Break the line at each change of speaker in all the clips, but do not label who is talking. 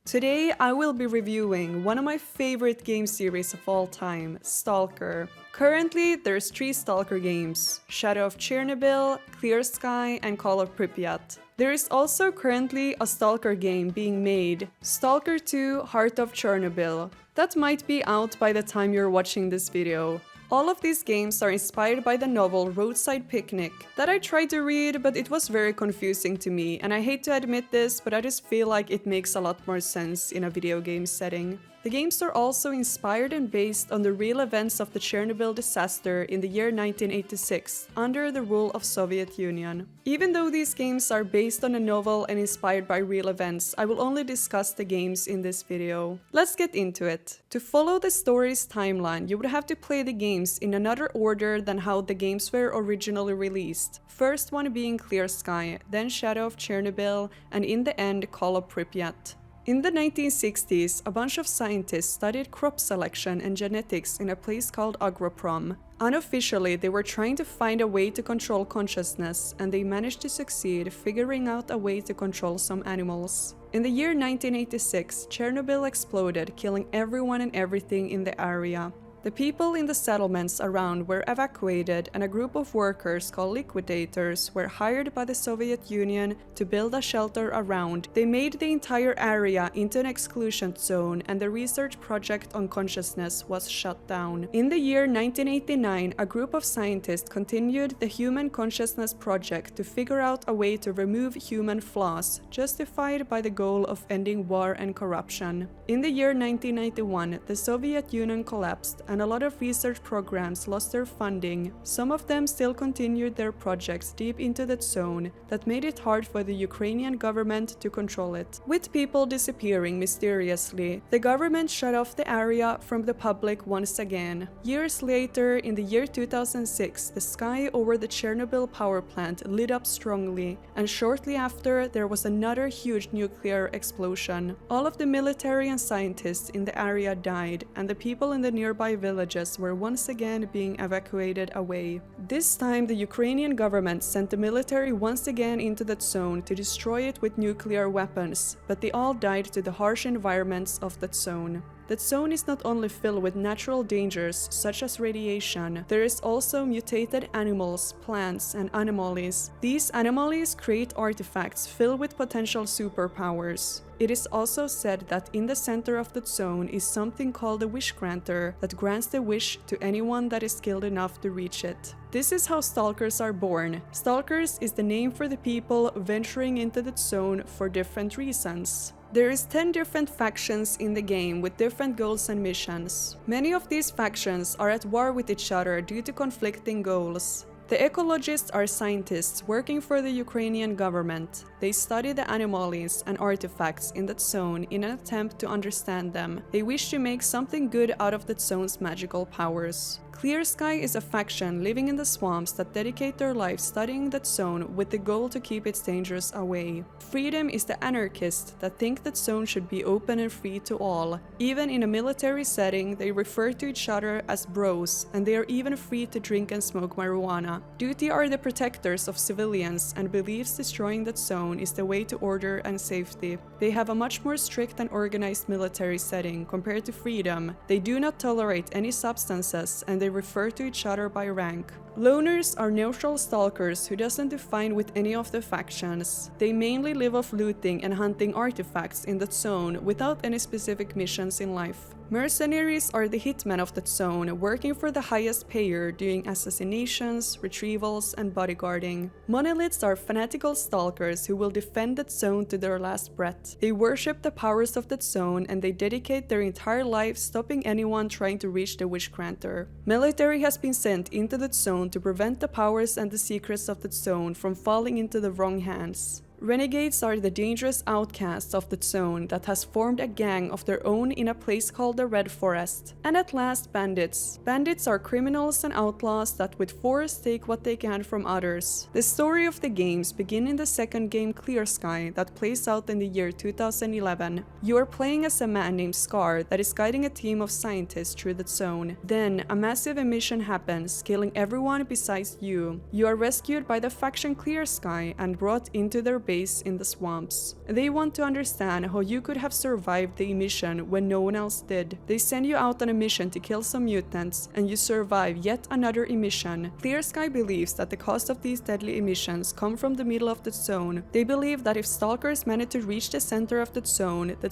Today I will be reviewing one of my favorite game series of all time, Stalker. Currently, there's 3 Stalker games: Shadow of Chernobyl, Clear Sky, and Call of Pripyat. There is also currently a Stalker game being made, Stalker 2 Heart of Chernobyl. That might be out by the time you're watching this video. All of these games are inspired by the novel Roadside Picnic that I tried to read, but it was very confusing to me, and I hate to admit this, but I just feel like it makes a lot more sense in a video game setting. The games are also inspired and based on the real events of the Chernobyl disaster in the year 1986, under the rule of Soviet Union. Even though these games are based on a novel and inspired by real events, I will only discuss the games in this video. Let's get into it. To follow the story's timeline, you would have to play the games in another order than how the games were originally released. First one being Clear Sky, then Shadow of Chernobyl, and in the end Call of Pripyat. In the 1960s, a bunch of scientists studied crop selection and genetics in a place called Agroprom. Unofficially, they were trying to find a way to control consciousness, and they managed to succeed figuring out a way to control some animals. In the year 1986, Chernobyl exploded, killing everyone and everything in the area. The people in the settlements around were evacuated, and a group of workers called liquidators were hired by the Soviet Union to build a shelter around. They made the entire area into an exclusion zone, and the research project on consciousness was shut down. In the year 1989, a group of scientists continued the Human Consciousness Project to figure out a way to remove human flaws, justified by the goal of ending war and corruption. In the year 1991, the Soviet Union collapsed, and a lot of research programs lost their funding. Some of them still continued their projects deep into that zone that made it hard for the Ukrainian government to control it. With people disappearing mysteriously, the government shut off the area from the public once again. Years later, in the year 2006, the sky over the Chernobyl power plant lit up strongly, and shortly after, there was another huge nuclear explosion. All of the military and scientists in the area died, and the people in the nearby villages were once again being evacuated away. This time, the Ukrainian government sent the military once again into that zone to destroy it with nuclear weapons, but they all died to the harsh environments of that zone. That zone is not only filled with natural dangers such as radiation, there is also mutated animals, plants, and anomalies. These anomalies create artifacts filled with potential superpowers. It is also said that in the center of that zone is something called a wish granter that grants the wish to anyone that is skilled enough to reach it. This is how Stalkers are born. Stalkers is the name for the people venturing into that zone for different reasons. There is 10 different factions in the game with different goals and missions. Many of these factions are at war with each other due to conflicting goals. The ecologists are scientists working for the Ukrainian government. They study the anomalies and artifacts in that zone in an attempt to understand them. They wish to make something good out of that zone's magical powers. Clear Sky is a faction living in the swamps that dedicate their lives studying that zone with the goal to keep its dangers away. Freedom is the anarchists that think that zone should be open and free to all. Even in a military setting, they refer to each other as bros, and they are even free to drink and smoke marijuana. Duty are the protectors of civilians and believes destroying that zone is the way to order and safety. They have a much more strict and organized military setting compared to Freedom. They do not tolerate any substances, and they refer to each other by rank. Loners are neutral stalkers who doesn't define with any of the factions. They mainly live off looting and hunting artifacts in that zone without any specific missions in life. Mercenaries are the hitmen of that zone, working for the highest payer, doing assassinations, retrievals, and bodyguarding. Monoliths are fanatical stalkers who will defend that zone to their last breath. They worship the powers of that zone, and they dedicate their entire life stopping anyone trying to reach the wish granter. Military has been sent into that zone to prevent the powers and the secrets of that zone from falling into the wrong hands. Renegades are the dangerous outcasts of the zone that has formed a gang of their own in a place called the Red Forest. And at last, bandits. Bandits are criminals and outlaws that with force take what they can from others. The story of the games begin in the second game Clear Sky that plays out in the year 2011. You are playing as a man named S.T.A.L.K.E.R that is guiding a team of scientists through the zone. Then, a massive emission happens, killing everyone besides you. You are rescued by the faction Clear Sky and brought into their base in the swamps. They want to understand how you could have survived the emission when no one else did. They send you out on a mission to kill some mutants, and you survive yet another emission. Clear-Sky believes that the cause of these deadly emissions come from the middle of the zone. They believe that if stalkers manage to reach the center of the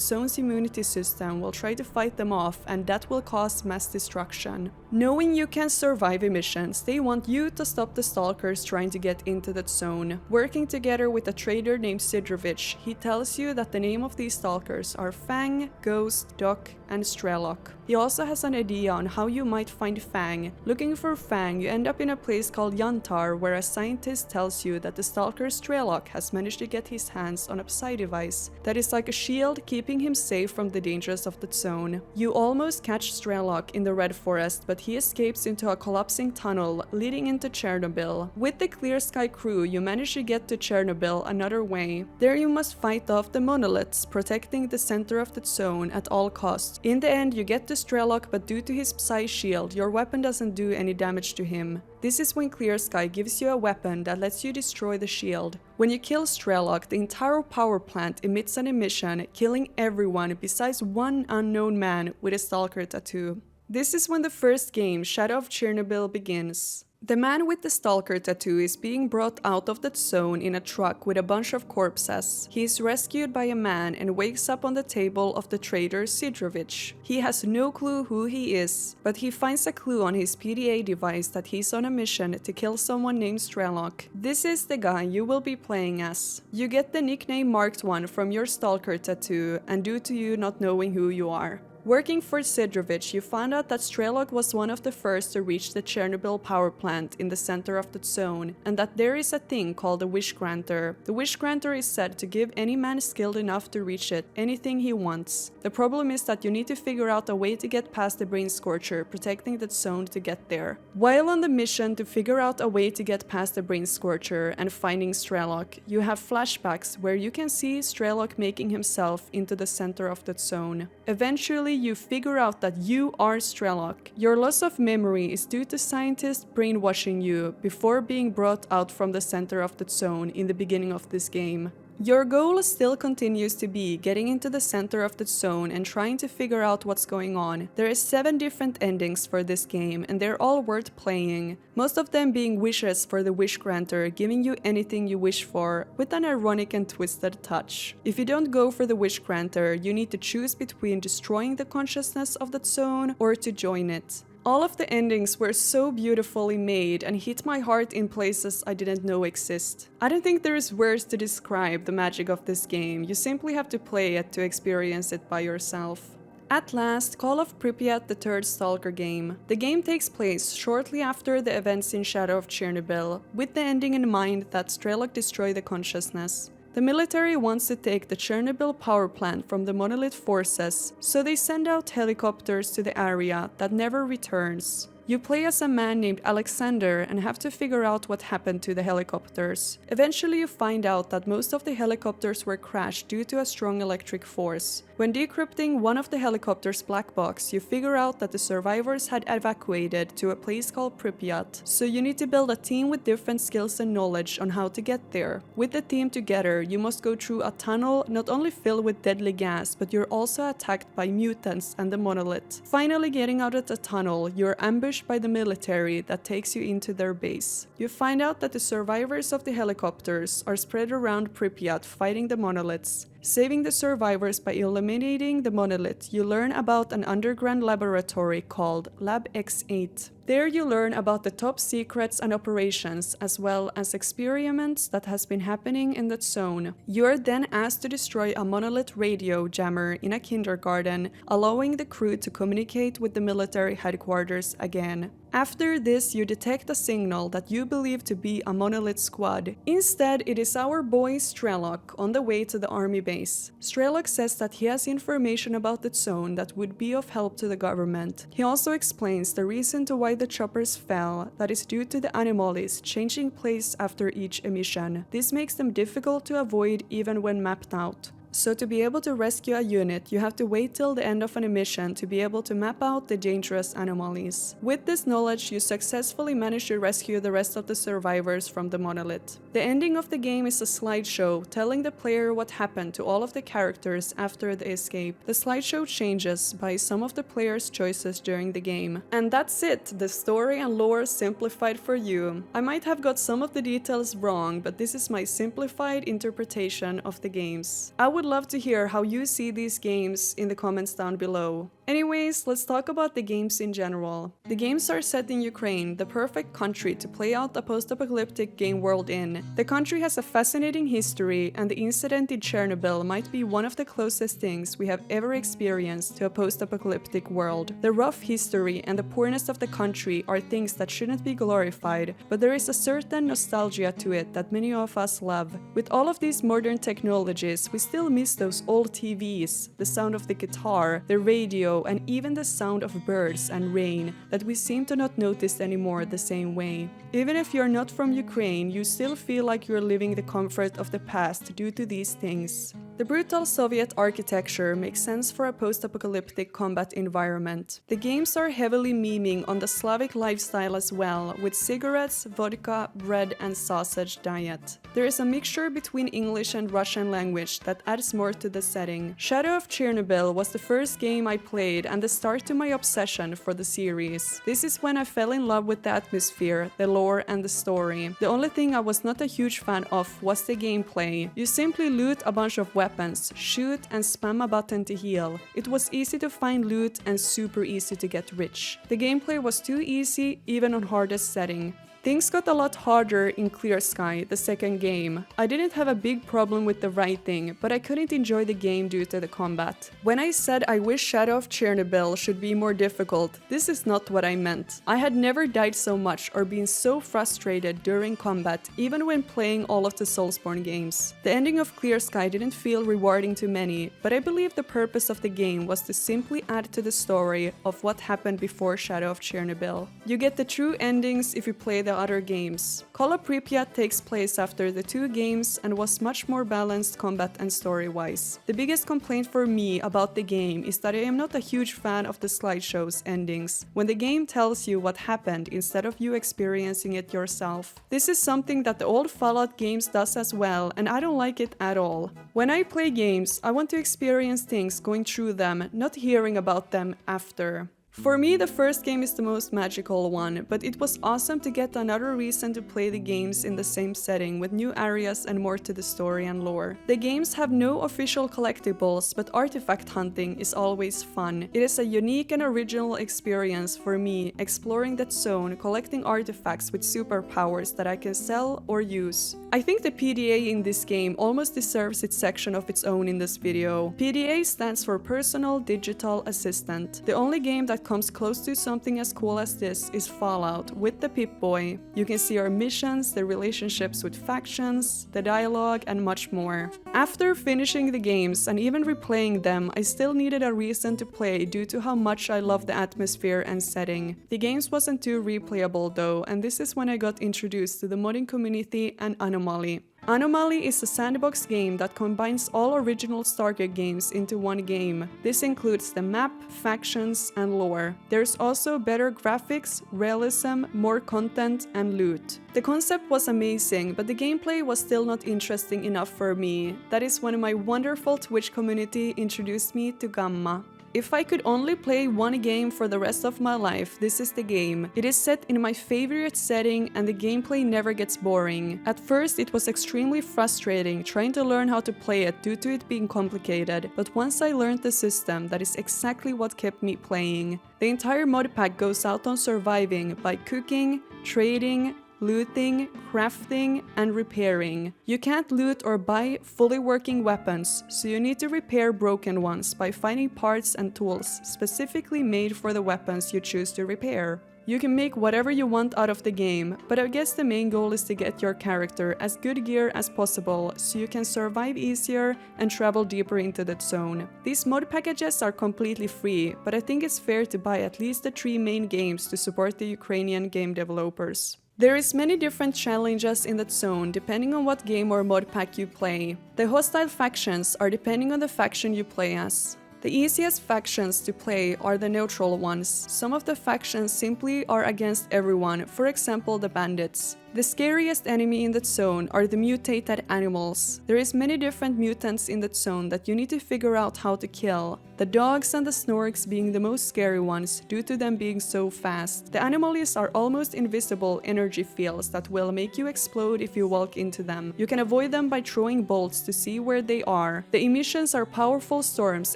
zone's immunity system will try to fight them off, and that will cause mass destruction. Knowing you can survive emissions, they want you to stop the stalkers trying to get into that zone. Working together with a trader named Sidrovich, he tells you that the name of these stalkers are Fang, Ghost, Doc, and S.T.A.L.K.E.R. He also has an idea on how you might find Fang. Looking for Fang, you end up in a place called Yantar, where a scientist tells you that the stalker S.T.A.L.K.E.R has managed to get his hands on a Psy device that is like a shield keeping him safe from the dangers of the zone. You almost catch S.T.A.L.K.E.R in the Red Forest, but he escapes into a collapsing tunnel leading into Chernobyl. With the Clear-Sky crew, you manage to get to Chernobyl another way. There you must fight off the monoliths, protecting the center of the zone at all costs. In the end, you get to S.T.A.L.K.E.R, but due to his Psy shield, your weapon doesn't do any damage to him. This is when Clear-Sky gives you a weapon that lets you destroy the shield. When you kill S.T.A.L.K.E.R, the entire power plant emits an emission, killing everyone besides one unknown man with a Stalker tattoo. This is when the first game, Shadow of Chernobyl, begins. The man with the Stalker tattoo is being brought out of that zone in a truck with a bunch of corpses. He is rescued by a man and wakes up on the table of the trader Sidrovich. He has no clue who he is, but he finds a clue on his PDA device that he's on a mission to kill someone named S.T.A.L.K.E.R. This is the guy you will be playing as. You get the nickname Marked One from your Stalker tattoo, and due to you not knowing who you are. Working for Sidrovich, you found out that S.T.A.L.K.E.R was one of the first to reach the Chernobyl power plant in the center of the zone, and that there is a thing called a Wish Granter. The Wish Granter is said to give any man skilled enough to reach it anything he wants. The problem is that you need to figure out a way to get past the Brain Scorcher, protecting that zone to get there. While on the mission to figure out a way to get past the Brain Scorcher and finding S.T.A.L.K.E.R, you have flashbacks where you can see S.T.A.L.K.E.R making himself into the center of that zone. Eventually, you figure out that you are S.T.A.L.K.E.R. Your loss of memory is due to scientists brainwashing you before being brought out from the center of the zone in the beginning of this game. Your goal still continues to be getting into the center of the zone and trying to figure out what's going on. There is 7 different endings for this game, and they're all worth playing. Most of them being wishes for the Wish Granter, giving you anything you wish for, with an ironic and twisted touch. If you don't go for the Wish Granter, you need to choose between destroying the consciousness of that zone or to join it. All of the endings were so beautifully made and hit my heart in places I didn't know exist. I don't think there is words to describe the magic of this game, you simply have to play it to experience it by yourself. At last, Call of Pripyat, the third Stalker game. The game takes place shortly after the events in Shadow of Chernobyl, with the ending in mind that S.T.A.L.K.E.R destroyed the consciousness. The military wants to take the Chernobyl power plant from the monolith forces, so they send out helicopters to the area that never returns. You play as a man named Alexander and have to figure out what happened to the helicopters. Eventually you find out that most of the helicopters were crashed due to a strong electric force. When decrypting one of the helicopter's black box, you figure out that the survivors had evacuated to a place called Pripyat, so you need to build a team with different skills and knowledge on how to get there. With the team together, you must go through a tunnel not only filled with deadly gas, but you're also attacked by mutants and the monolith. Finally getting out of the tunnel, you're ambushed by the military that takes you into their base. You find out that the survivors of the helicopters are spread around Pripyat fighting the monoliths. Saving the survivors by eliminating the monolith, you learn about an underground laboratory called Lab X8. There you learn about the top secrets and operations, as well as experiments that has been happening in that zone. You are then asked to destroy a monolith radio jammer in a kindergarten, allowing the crew to communicate with the military headquarters again. After this, you detect a signal that you believe to be a monolith squad. Instead, it is our boy S.T.A.L.K.E.R on the way to the army base. S.T.A.L.K.E.R says that he has information about the zone that would be of help to the government. He also explains the reason to why the choppers fell, that is due to the anomalies changing place after each emission. This makes them difficult to avoid even when mapped out. So to be able to rescue a unit, you have to wait till the end of an mission to be able to map out the dangerous anomalies. With this knowledge, you successfully manage to rescue the rest of the survivors from the monolith. The ending of the game is a slideshow telling the player what happened to all of the characters after the escape. The slideshow changes by some of the player's choices during the game. And that's it, the story and lore simplified for you. I might have got some of the details wrong, but this is my simplified interpretation of the games. I would love to hear how you see these games in the comments down below. Anyways, let's talk about the games in general. The games are set in Ukraine, the perfect country to play out a post-apocalyptic game world in. The country has a fascinating history, and the incident in Chernobyl might be one of the closest things we have ever experienced to a post-apocalyptic world. The rough history and the poorness of the country are things that shouldn't be glorified, but there is a certain nostalgia to it that many of us love. With all of these modern technologies, we still miss those old TVs, the sound of the guitar, the radio, and even the sound of birds and rain that we seem to not notice anymore the same way. Even if you're not from Ukraine, you still feel like you're living the comfort of the past due to these things. The brutal Soviet architecture makes sense for a post-apocalyptic combat environment. The games are heavily memeing on the Slavic lifestyle as well, with cigarettes, vodka, bread, and sausage diet. There is a mixture between English and Russian language that adds more to the setting. Shadow of Chernobyl was the first game I played and the start to my obsession for the series. This is when I fell in love with the atmosphere, the lore, and the story. The only thing I was not a huge fan of was the gameplay. You simply loot a bunch of weapons, shoot, and spam a button to heal. It was easy to find loot and super easy to get rich. The gameplay was too easy, even on hardest setting. Things got a lot harder in S.T.A.L.K.E.R, the second game. I didn't have a big problem with the writing, but I couldn't enjoy the game due to the combat. When I said I wish Shadow of Chernobyl should be more difficult, this is not what I meant. I had never died so much or been so frustrated during combat, even when playing all of the Soulsborne games. The ending of S.T.A.L.K.E.R didn't feel rewarding to many, but I believe the purpose of the game was to simply add to the story of what happened before Shadow of Chernobyl. You get the true endings if you play the other games. Call of Pripyat takes place after the two games and was much more balanced combat and story-wise. The biggest complaint for me about the game is that I am not a huge fan of the slideshow's endings, when the game tells you what happened instead of you experiencing it yourself. This is something that the old Fallout games does as well, and I don't like it at all. When I play games, I want to experience things going through them, not hearing about them after. For me, the first game is the most magical one, but it was awesome to get another reason to play the games in the same setting with new areas and more to the story and lore. The games have no official collectibles, but artifact hunting is always fun. It is a unique and original experience for me, exploring that zone, collecting artifacts with superpowers that I can sell or use. I think the PDA in this game almost deserves its section of its own in this video. PDA stands for Personal Digital Assistant. The only game that comes close to something as cool as this is Fallout with the Pip-Boy. You can see our missions, the relationships with factions, the dialogue, and much more. After finishing the games and even replaying them, I still needed a reason to play due to how much I love the atmosphere and setting. The games wasn't too replayable though, and this is when I got introduced to the modding community and Anomaly. Anomaly is a sandbox game that combines all original Stalker games into one game. This includes the map, factions, and lore. There's also better graphics, realism, more content, and loot. The concept was amazing, but the gameplay was still not interesting enough for me. That is when my wonderful Twitch community introduced me to Gamma. If I could only play one game for the rest of my life, this is the game. It is set in my favorite setting and the gameplay never gets boring. At first it was extremely frustrating trying to learn how to play it due to it being complicated, but once I learned the system, that is exactly what kept me playing. The entire mod pack goes out on surviving by cooking, trading, looting, crafting, and repairing. You can't loot or buy fully working weapons, so you need to repair broken ones by finding parts and tools specifically made for the weapons you choose to repair. You can make whatever you want out of the game, but I guess the main goal is to get your character as good gear as possible so you can survive easier and travel deeper into that zone. These mod packages are completely free, but I think it's fair to buy at least the 3 main games to support the Ukrainian game developers. There is many different challenges in that zone depending on what game or mod pack you play. The hostile factions are depending on the faction you play as. The easiest factions to play are the neutral ones. Some of the factions simply are against everyone, for example the bandits. The scariest enemy in that zone are the mutated animals. There is many different mutants in that zone that you need to figure out how to kill. The dogs and the snorks being the most scary ones due to them being so fast. The anomalies are almost invisible energy fields that will make you explode if you walk into them. You can avoid them by throwing bolts to see where they are. The emissions are powerful storms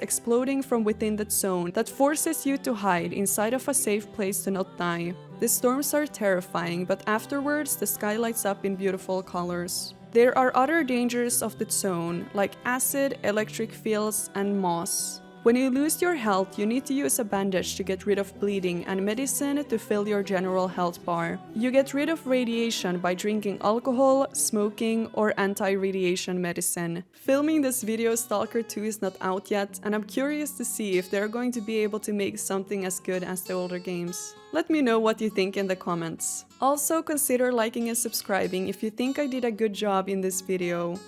exploding from within that zone that forces you to hide inside of a safe place to not die. The storms are terrifying, but afterwards the sky lights up in beautiful colors. There are other dangers of the zone, like acid, electric fields, and moss. When you lose your health, you need to use a bandage to get rid of bleeding and medicine to fill your general health bar. You get rid of radiation by drinking alcohol, smoking, or anti-radiation medicine. Filming this video, Stalker 2 is not out yet, and I'm curious to see if they're going to be able to make something as good as the older games. Let me know what you think in the comments. Also, consider liking and subscribing if you think I did a good job in this video.